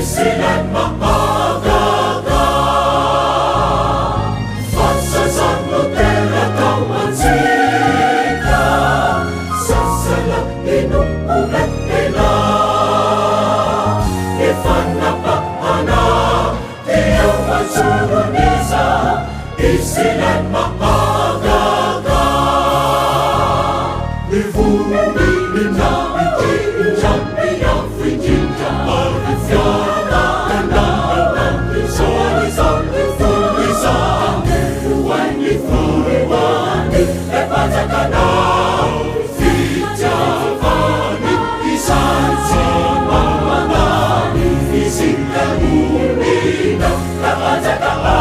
sila'y maagaga. Sa San Lutero Taumansika, sa salang inuulat nila, ifanapahana, iyong magsurunisa, sila'y maagaga. Livuni na itinjang iyang frijinja, arifyana, kanang isang ifulisan, ifuani, epazakana, fijavani, isan simamani, isingalunina, kapazakana,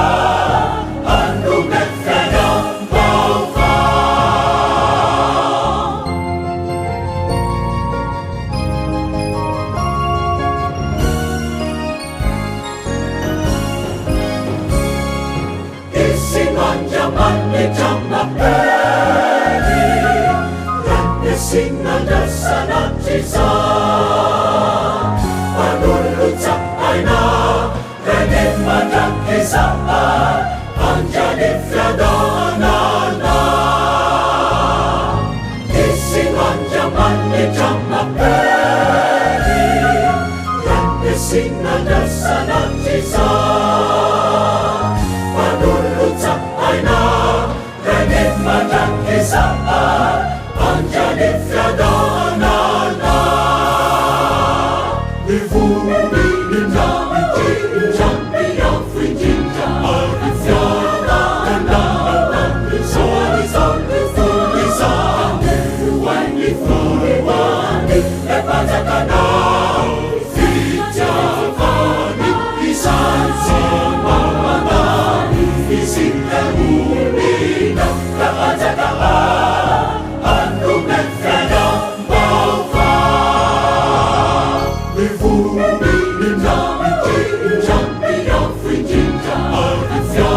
Sinada sanat cisa Panulut sampai na Renin madang kisah Anjani fiadanana Isiman jaman ni jamak beri Dan sinada sanat cisa Panulut sampai na Renin madang kisah Anjani fiadanana Livuni na itinjang iyang frijinja Arifyana kanang isang ifulisan Ifuani epazakana Fijavani isan simamani Isingalunina kapazakana Livuni na itinjang iyang frijinja Arifyana